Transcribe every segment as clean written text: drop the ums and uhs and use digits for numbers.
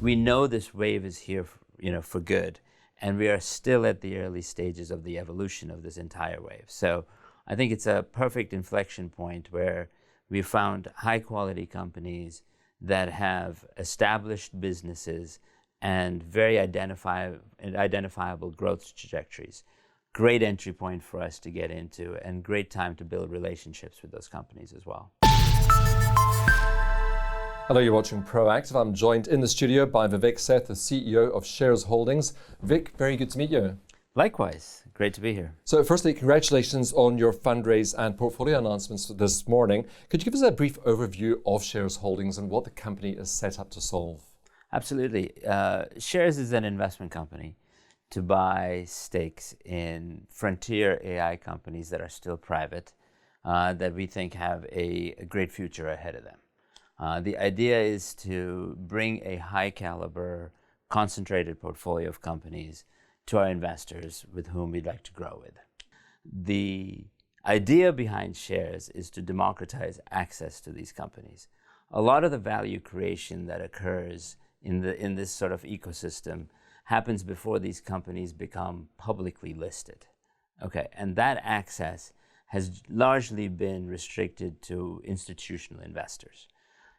We know this wave is here, for good, and we are still at the early stages of the evolution of this entire wave. So I think it's a perfect inflection point where we found high-quality companies that have established businesses and very identifiable growth trajectories. Great entry point for us to get into, and great time to build relationships with those companies as well. Hello, you're watching Proactive. I'm joined in the studio by Vivek Seth, the CEO of Shaires Holdings. Vic, very good to meet you. Likewise, great to be here. So firstly, congratulations on your fundraise and portfolio announcements this morning. Could you give us a brief overview of Shaires Holdings and what the company is set up to solve? Absolutely. Shaires is an investment company to buy stakes in frontier AI companies that are still private, that we think have a great future ahead of them. The idea is to bring a high caliber, concentrated portfolio of companies to our investors with whom we'd like to grow with. The idea behind Shaires is to democratize access to these companies. A lot of the value creation that occurs in this sort of ecosystem happens before these companies become publicly listed. Okay, and that access has largely been restricted to institutional investors.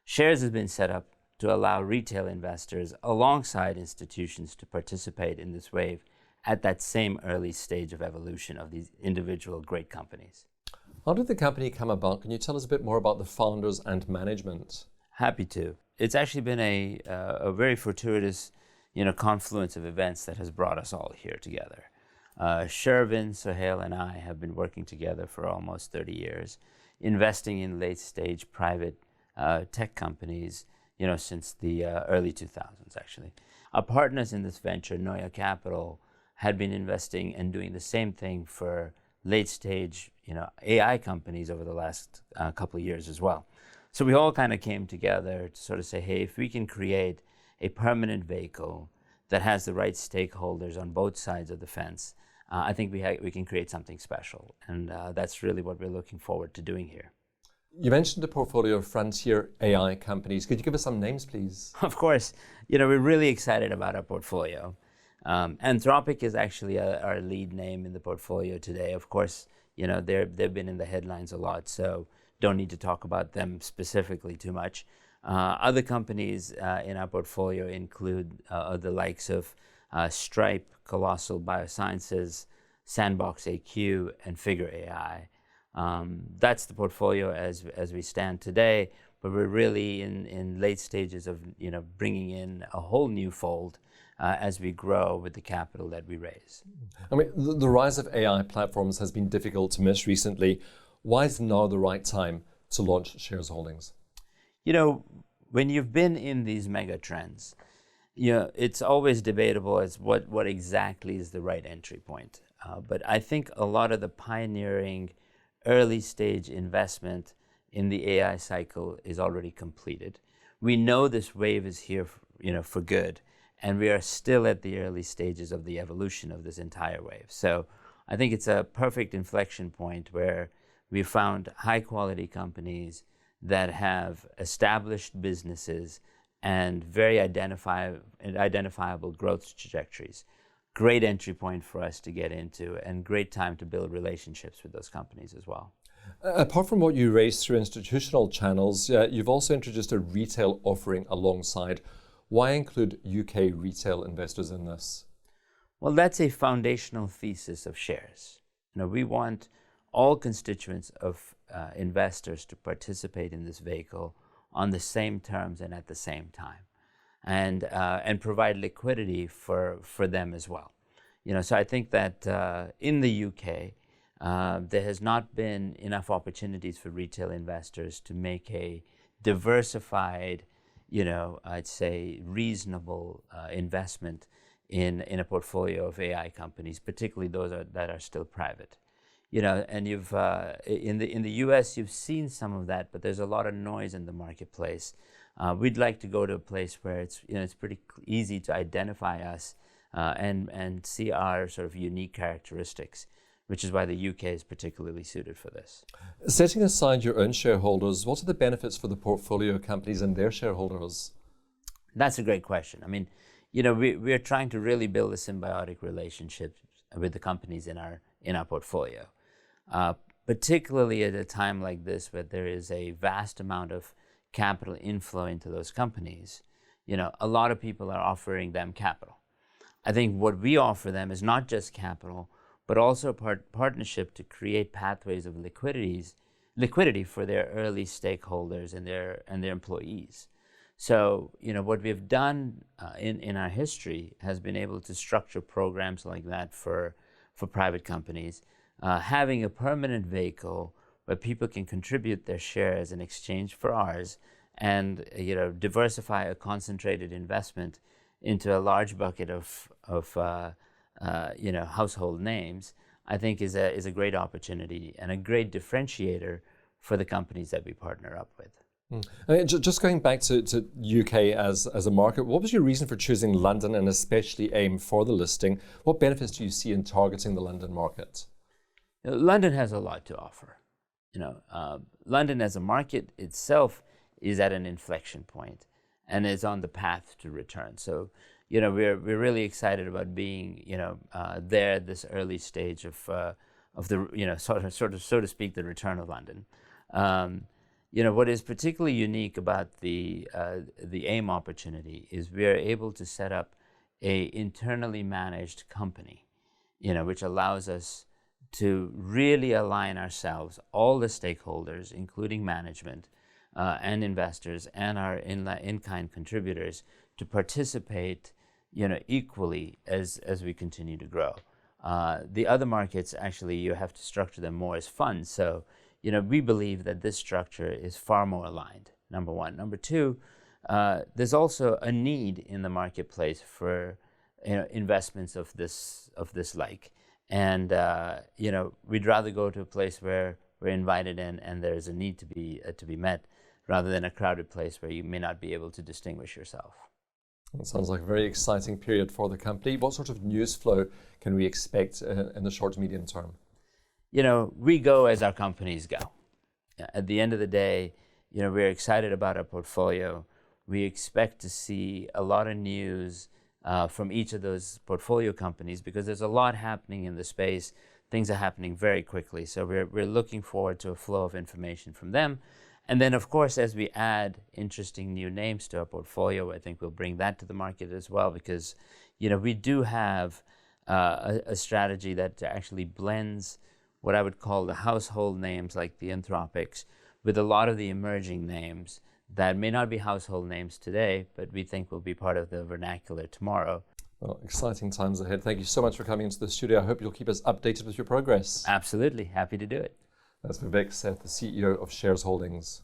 Shaires has been set up to allow retail investors alongside institutions to participate in this wave at that same early stage of evolution of these individual great companies. How did the company come about? Can you tell us a bit more about the founders and management? Happy to. It's actually been a very fortuitous, confluence of events that has brought us all here together. Shervin, Sohail, and I have been working together for almost 30 years, investing in late-stage private tech companies, since the early 2000s, actually. Our partners in this venture, NOIA Capital, had been investing and doing the same thing for late-stage, AI companies over the last couple of years as well. So we all kind of came together to sort of say, hey, if we can create a permanent vehicle that has the right stakeholders on both sides of the fence, I think we can create something special. And that's really what we're looking forward to doing here. You mentioned a portfolio of frontier AI companies. Could you give us some names, please? Of course. We're really excited about our portfolio. Anthropic is actually our lead name in the portfolio today. Of course, they've been in the headlines a lot, so don't need to talk about them specifically too much. Other companies in our portfolio include the likes of Stripe, Colossal Biosciences, SandboxAQ, and Figure AI. That's the portfolio as we stand today, but we're really in late stages of bringing in a whole new fold as we grow with the capital that we raise. I mean, the rise of AI platforms has been difficult to miss recently. Why is now the right time to launch Shaires Holdings? When you've been in these mega trends, it's always debatable as what exactly is the right entry point. But I think a lot of the pioneering early stage investment in the AI cycle is already completed. We know this wave is here, for good, and we are still at the early stages of the evolution of this entire wave. So I think it's a perfect inflection point where we found high quality companies that have established businesses and very identifiable growth trajectories. Great entry point for us to get into, and great time to build relationships with those companies as well. Apart from what you raised through institutional channels, you've also introduced a retail offering alongside. Why include UK retail investors in this? Well, that's a foundational thesis of Shaires. We want all constituents of investors to participate in this vehicle on the same terms and at the same time, and provide liquidity for them as well. So I think that in the UK, there has not been enough opportunities for retail investors to make a diversified, I'd say reasonable investment in a portfolio of AI companies, particularly those that are still private. And you've in the US, you've seen some of that, but there's a lot of noise in the marketplace. We'd like to go to a place where it's pretty easy to identify us and see our sort of unique characteristics, which is why the UK is particularly suited for this. Setting aside your own shareholders, what are the benefits for the portfolio companies and their shareholders? That's a great question. I mean, we're trying to really build a symbiotic relationship with the companies in our portfolio, particularly at a time like this where there is a vast amount of capital inflow into those companies. A lot of people are offering them capital. I think what we offer them is not just capital, but also partnership to create pathways of liquidity for their early stakeholders and their employees. So, what we've done in our history has been able to structure programs like that for private companies, having a permanent vehicle where people can contribute their shares in exchange for ours, and diversify a concentrated investment into a large bucket of household names. I think is a great opportunity and a great differentiator for the companies that we partner up with. Just going back to UK as a market, what was your reason for choosing London and especially AIM for the listing? What benefits do you see in targeting the London market? London has a lot to offer. London as a market itself is at an inflection point and is on the path to return. So, we're really excited about being there at this early stage of the sort of so to speak the return of London. What is particularly unique about the AIM opportunity is we are able to set up a internally managed company, which allows us to really align ourselves, all the stakeholders, including management and investors and our in-kind contributors, to participate, equally as we continue to grow. The other markets, actually, you have to structure them more as funds. So, we believe that this structure is far more aligned, number one. Number two, there's also a need in the marketplace for investments of this like. And, we'd rather go to a place where we're invited in and there's a need to be met, rather than a crowded place where you may not be able to distinguish yourself. It sounds like a very exciting period for the company. What sort of news flow can we expect in the short to medium term? We go as our companies go. At the end of the day, we're excited about our portfolio. We expect to see a lot of news from each of those portfolio companies because there's a lot happening in the space. Things are happening very quickly. So we're looking forward to a flow of information from them. And then, of course, as we add interesting new names to our portfolio, I think we'll bring that to the market as well because, we do have a strategy that actually blends what I would call the household names like the Anthropics with a lot of the emerging names that may not be household names today, but we think will be part of the vernacular tomorrow. Well, exciting times ahead. Thank you so much for coming into the studio. I hope you'll keep us updated with your progress. Absolutely. Happy to do it. That's Vivek Seth, the CEO of Shaires Holdings.